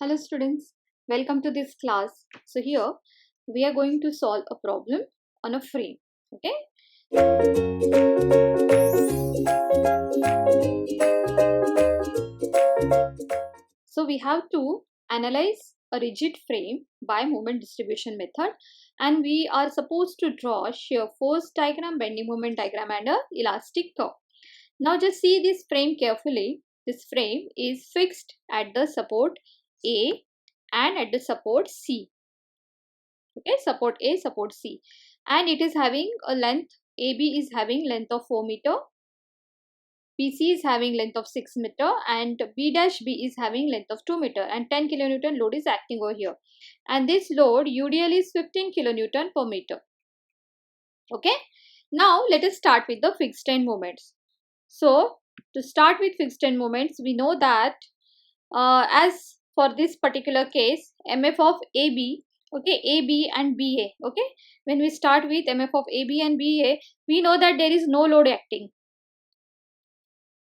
Hello students, welcome to this class. So here we are going to solve a problem on a frame. Okay. So we have to analyze a rigid frame by moment distribution method, and we are supposed to draw shear force diagram, bending moment diagram and a elastic curve. Now just see this frame carefully. This frame is fixed at the support A and at the support C. Okay, support A, support C, and it is having a length. AB is having length of 4 meter, BC is having length of 6 meter, and B dash B is having length of 2 meter, and 10 kilonewton load is acting over here, and this load UDL is 15 kilonewton per meter. Okay, now let us start with the fixed end moments. So to start with fixed end moments, we know that as for this particular case, MF of AB, okay, AB and BA, okay, when we start with MF of AB and BA, we know that there is no load acting.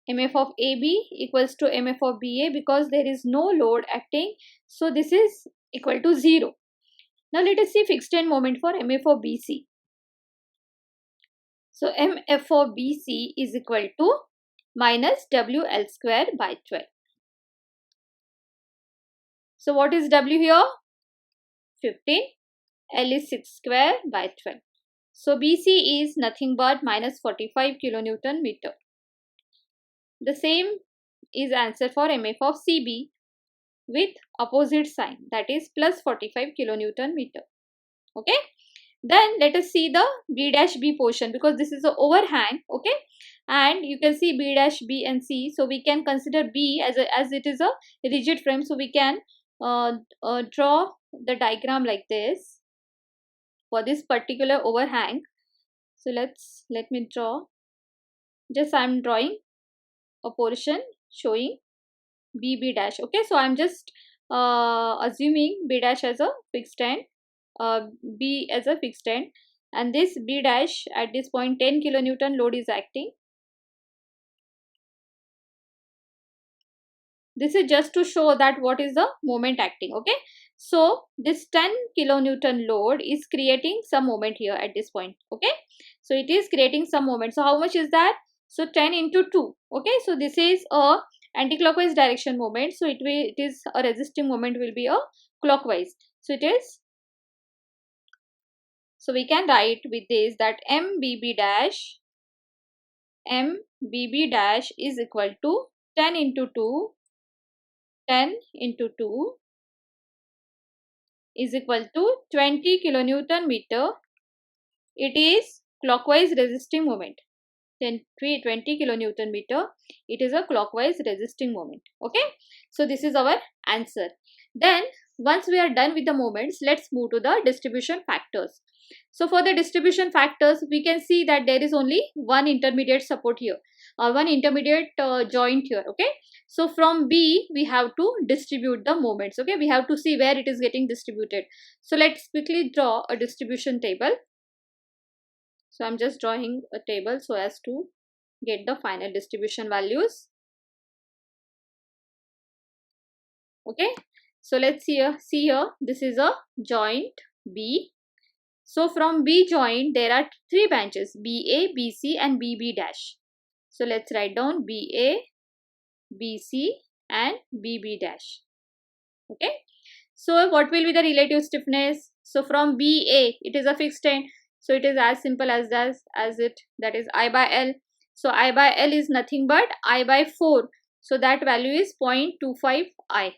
MF of AB equals to MF of BA because there is no load acting, so this is equal to 0. Now let us see fixed end moment for MF of BC. So MF of BC is equal to minus WL square by 12. So what is W here? 15. L is 6 square by 12. So BC is nothing but minus 45 kilonewton meter. The same is answer for MF of CB with opposite sign, that is plus 45 kilonewton meter. Okay. Then let us see the B dash B portion, because this is an overhang. Okay. And you can see B dash B and C. So we can consider B as it is a rigid frame. So we can draw the diagram like this for this particular overhang. So let me draw. Just I am drawing a portion showing BB dash. Okay, so I am just assuming B dash as a fixed end, B as a fixed end, and this B dash at this point 10 kilonewton load is acting. This is just to show that what is the moment acting. Okay, so this 10 kilonewton load is creating some moment here at this point. Okay, so it is creating some moment. So how much is that? So 10 into 2. Okay, so this is a anti-clockwise direction moment. So it is a resisting moment will be a clockwise. So it is. So we can write with this that MBB dash is equal to 10 into 2. 10 into 2 is equal to 20 kilonewton meter. It is clockwise resisting moment. 20 kilonewton meter. It is a clockwise resisting moment. Okay. So this is our answer. Then once we are done with the moments, let's move to the distribution factors. So for the distribution factors, we can see that there is only one intermediate support here, or one intermediate joint here. Okay. So from B, we have to distribute the moments. Okay. We have to see where it is getting distributed. So let's quickly draw a distribution table. So I'm just drawing a table so as to get the final distribution values. Okay. So let's see here, this is a joint B. So from B joint, there are three branches, BA, BC and BB dash. So let's write down BA, BC and BB dash. Okay. So what will be the relative stiffness? So from BA, it is a fixed end. So it is as simple as it, that is I by L. So I by L is nothing but I by 4. So that value is 0.25 I.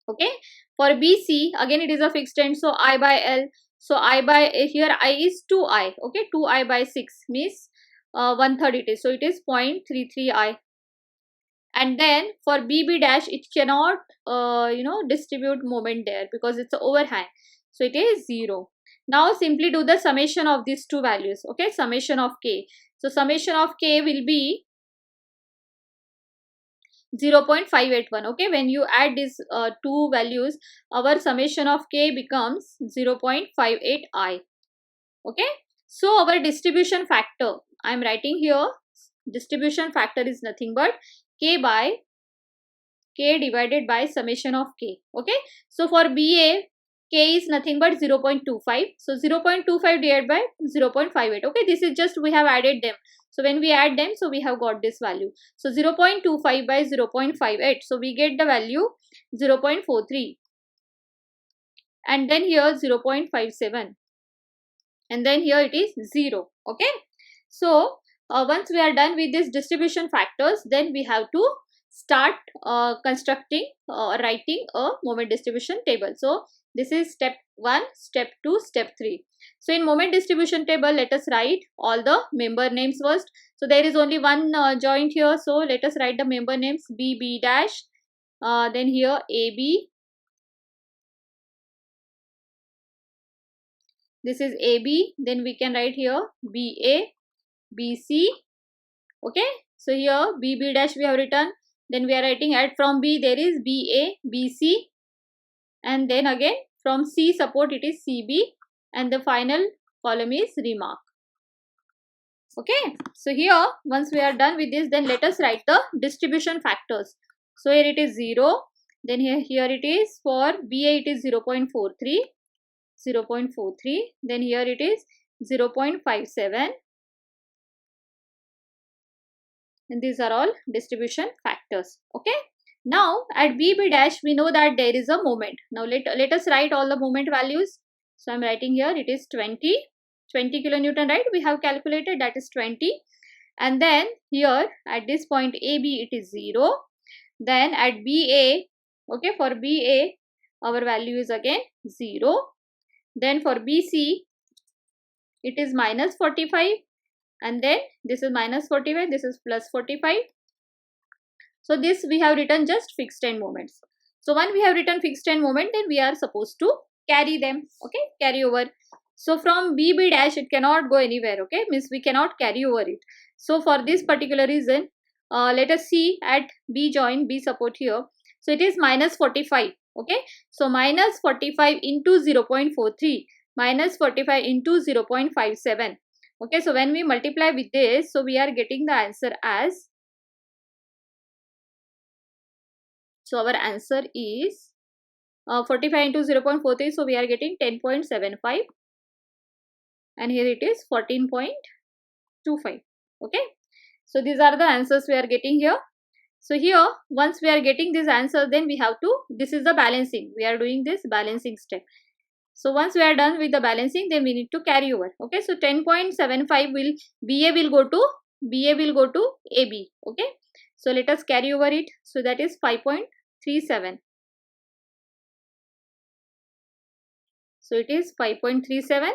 Okay. For BC, again it is a fixed end. So I by L. So I by here I is 2I. Okay. 2I by 6 means 1/3 it is. So it is 0.33 I. And then for BB dash, it cannot distribute moment there because it's an overhang. So it is 0. Now simply do the summation of these two values. Okay, summation of K. So summation of K will be 0.581. Okay, when you add these two values, our summation of K becomes 0.58 I. Okay, so our distribution factor, I am writing here, distribution factor is nothing but K by K divided by summation of K. Okay, so for BA, K is nothing but 0.25. So 0.25 divided by 0.58. Okay, this is just we have added them. So when we add them, so we have got this value. So 0.25 by 0.58. So we get the value 0.43. And then here 0.57. And then here it is 0. Okay, so once we are done with this distribution factors, then we have to start constructing writing a moment distribution table. So this is step 1, step 2, step 3. So in moment distribution table, let us write all the member names first. So there is only one joint here, so let us write the member names BB dash, then here AB, this is AB, then we can write here BA, BC. Okay, so here BB dash we have written, then we are writing at from B there is BA, BC, and then again from C support it is CB, and the final column is remark. Okay, so here once we are done with this, then let us write the distribution factors. So here it is 0, then here it is for BA it is 0.43, 0.43, then here it is 0.57, and these are all distribution factors. Okay, now at BB dash we know that there is a moment. Now let us write all the moment values. So I am writing here it is 20 kilonewton, right? We have calculated, that is 20. And then here at this point AB it is 0. Then at BA, okay, for BA our value is again 0. Then for BC it is minus 45, and then this is minus 45, this is plus 45. So this we have written just fixed end moments. So when we have written fixed end moment, then we are supposed to carry them. Okay, carry over. So from BB dash it cannot go anywhere. Okay, means we cannot carry over it. So for this particular reason, let us see at B join, B support here. So it is minus 45. Okay, so minus 45 into 0.43, minus 45 into 0.57. Okay, so when we multiply with this, so we are getting the answer as, so our answer is 45 into 0.43, so we are getting 10.75, and here it is 14.25. Okay, so these are the answers we are getting here. So here once we are getting this answer, then we have to, this is the balancing, we are doing this balancing step. So once we are done with the balancing, then we need to carry over. Okay, so 10.75 will BA will go to AB. Okay, so let us carry over it. So that is 5.37. So it is 5.37.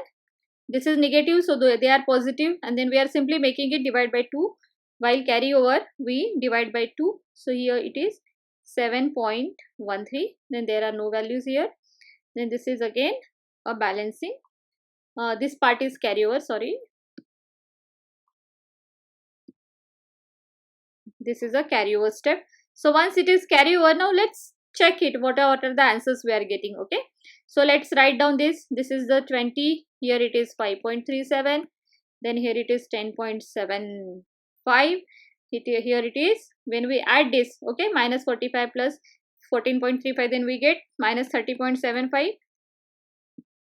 This is negative, so they are positive, and then we are simply making it divide by 2. While carry over, we divide by 2. So here it is 7.13. Then there are no values here. Then this is again a balancing. This part is carry over, sorry. This is a carry over step. So once it is carry over, now let's check it. What are the answers we are getting? Okay, so let's write down this. This is the 20. Here it is 5.37. Then here it is 10.75. Here it is, when we add this, okay, minus 45 plus 14.35, then we get minus 30.75.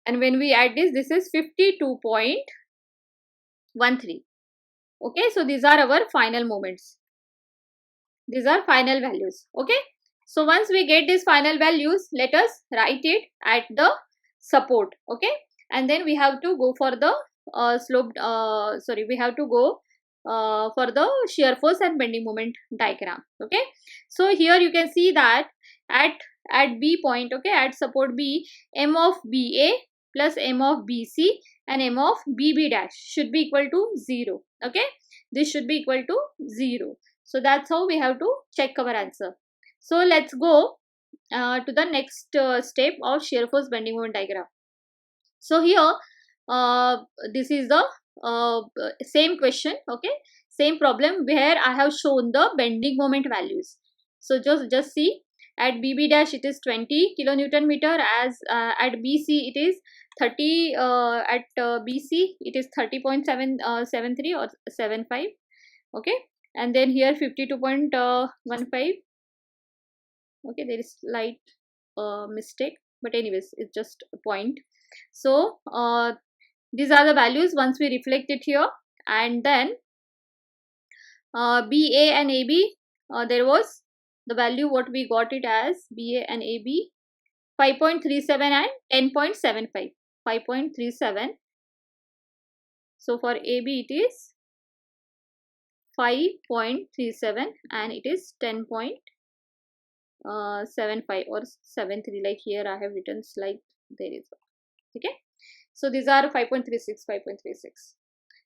And when we add this is 52.13. Okay, so these are our final moments. These are final values. Okay, so once we get these final values, let us write it at the support. Okay, and then we have to go for the we have to go for the shear force and bending moment diagram. Okay, so here you can see that at B point, okay, at support B, M of BA plus M of BC and M of BB dash should be equal to 0. Okay, this should be equal to 0. So that's how we have to check our answer. So let's go to the next step of shear force bending moment diagram. So here this is the same question, okay, same problem where I have shown the bending moment values. So just see, at BB dash it is 20 kilonewton meter, as at BC it is 30, at BC it is 30.73 or 75. Okay, and then here 52.15, Okay, there is slight mistake, but anyways, it's just a point. So these are the values once we reflect it here. And then BA and AB, there was the value what we got it as BA and AB 5.37 and 10.75. 5.37. So for AB it is 5.37 and it is 10.75 or 73, like here I have written slight, there is. Okay, so these are 5.36, 5.36.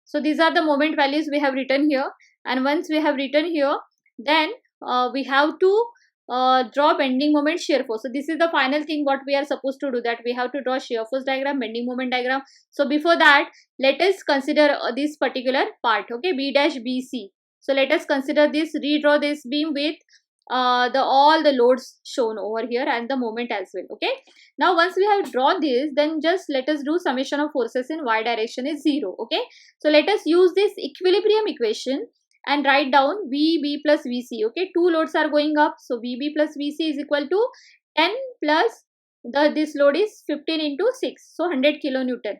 So these are the moment values we have written here. And once we have written here, then we have to draw bending moment, shear force. So this is the final thing what we are supposed to do, that we have to draw shear force diagram, bending moment diagram. So before that, let us consider this particular part. Okay, B dash BC. So let us consider this, redraw this beam with all the loads shown over here and the moment as well. Okay, now once we have drawn this, then just let us do summation of forces in y direction is 0. Okay, so let us use this equilibrium equation and write down VB plus VC. Okay, two loads are going up, so VB plus VC is equal to 10 plus this load is 15 into 6, so 100 kilonewton.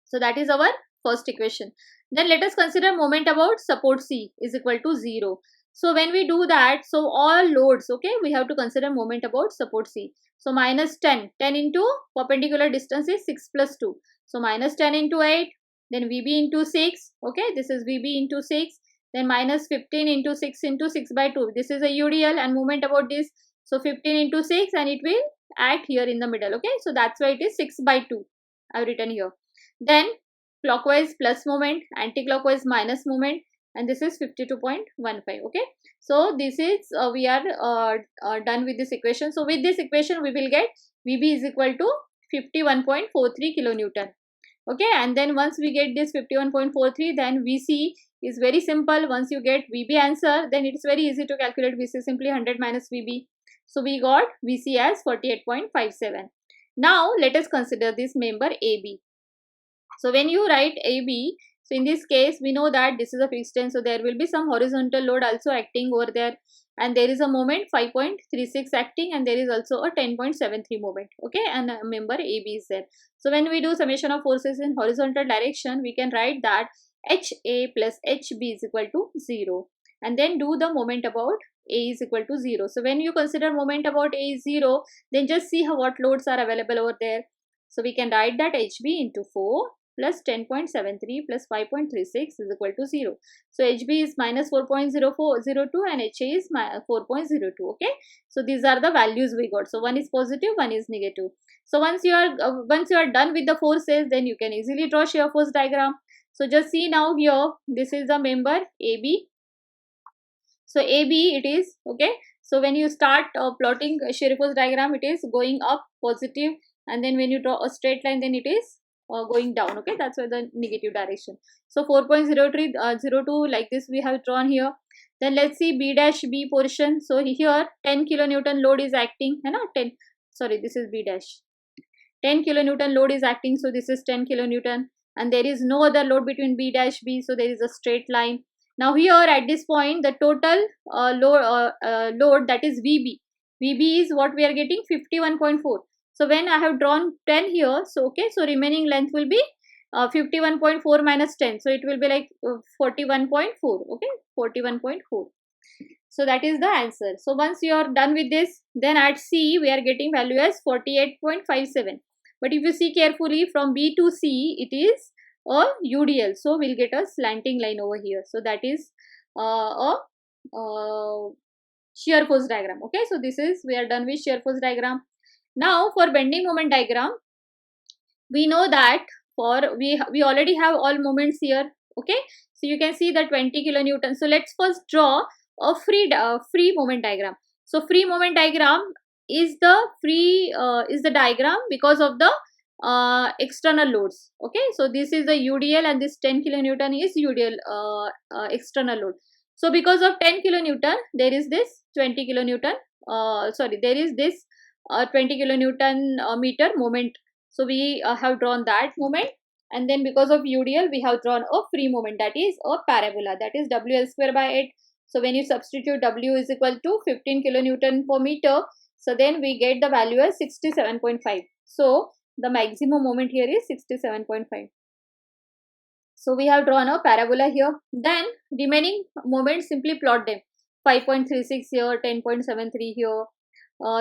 So that is our first equation. Then let us consider moment about support C is equal to 0. So when we do that, so all loads, okay, we have to consider moment about support C. So minus 10 into perpendicular distance is 6 plus 2. So minus 10 into 8, then VB into 6, okay, this is VB into 6, then minus 15 into 6 into 6 by 2. This is a UDL and moment about this. So 15 into 6 and it will act here in the middle, okay. So that's why it is 6 by 2. I have written here. Then clockwise plus moment, anti-clockwise minus moment, and this is 52.15. Okay, so this is we are done with this equation. So with this equation we will get VB is equal to 51.43 kilonewton. Okay, and then once we get this 51.43, then VC is very simple. Once you get VB answer, then it is very easy to calculate VC, simply 100 minus VB. So we got VC as 48.57. Now let us consider this member AB. So when you write AB, so in this case we know that this is a fixed end, so there will be some horizontal load also acting over there, and there is a moment 5.36 acting, and there is also a 10.73 moment. Okay, and a member AB is there. So when we do summation of forces in horizontal direction, we can write that HA plus HB is equal to 0, and then do the moment about A is equal to 0. So when you consider moment about A is 0, then just see how what loads are available over there. So we can write that HB into 4 plus 10.73 plus 5.36 is equal to 0. So HB is minus 4.0402 and HA is 4.02. Okay, so these are the values we got. So one is positive, one is negative. So once you are done with the forces, then you can easily draw shear force diagram. So just see now here, this is the member AB. So AB it is, okay. So when you start plotting a shear force diagram, it is going up positive, and then when you draw a straight line, then it is going down. Okay, that's why the negative direction. So 4.0302 like this we have drawn here. Then let's see B dash B portion. So here 10 kilonewton load is acting, you know, 10, sorry, this is B dash. 10 kilonewton load is acting, so this is 10 kilonewton, and there is no other load between B dash B, so there is a straight line. Now here at this point, the total load that is VB. VB is what we are getting, 51.4. So when I have drawn 10 here, so okay, so remaining length will be 51.4 minus 10. So it will be like 41.4. Okay, 41.4. So that is the answer. So once you are done with this, then at C we are getting value as 48.57. But if you see carefully, from B to C it is a UDL. So we'll get a slanting line over here. So that is a shear force diagram. Okay, so this is, we are done with shear force diagram. Now for bending moment diagram, we know that for we already have all moments here. Okay, so you can see the 20 kilonewton. So let's first draw a free moment diagram. So free moment diagram is the diagram because of the external loads. Okay, so this is the UDL and this 10 kilonewton is UDL external load. So because of 10 kilonewton, there is this 20 kilonewton. There is this 20 kilonewton meter moment. So we have drawn that moment, and then because of UDL we have drawn a free moment, that is a parabola, that is WL square by 8. So when you substitute W is equal to 15 kilonewton per meter, so then we get the value as 67.5. So the maximum moment here is 67.5. So we have drawn a parabola here. Then remaining moments, simply plot them. 5.36 here, 10.73 here,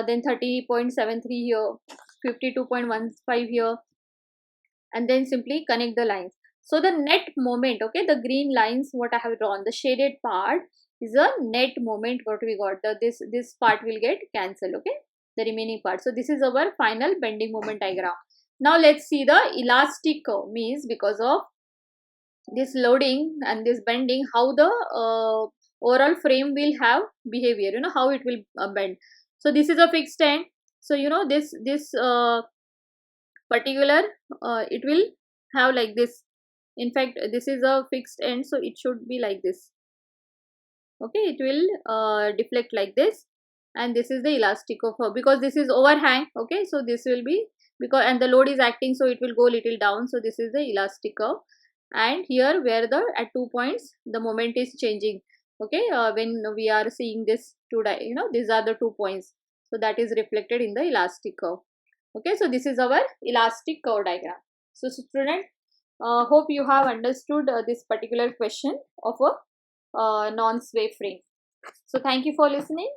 then 30.73 here, 52.15 here, and then simply connect the lines. So the net moment, okay, the green lines what I have drawn, the shaded part is a net moment what we got. This part will get cancelled, okay, the remaining part. So this is our final bending moment diagram. Now let's see the elastic curve, means because of this loading and this bending, how the overall frame will have behavior, how it will bend. So this is a fixed end. So this particular it will have like this. In fact, this is a fixed end, so it should be like this. Okay, it will deflect like this, and this is the elastic of her, because this is overhang. Okay, so this will be, because and the load is acting, so it will go little down. So this is the elastic curve, and here where the at 2 points the moment is changing. Okay, when we are seeing this these are the 2 points, so that is reflected in the elastic curve. Okay, so this is our elastic curve diagram. So student, hope you have understood this particular question of a non-sway frame. So thank you for listening.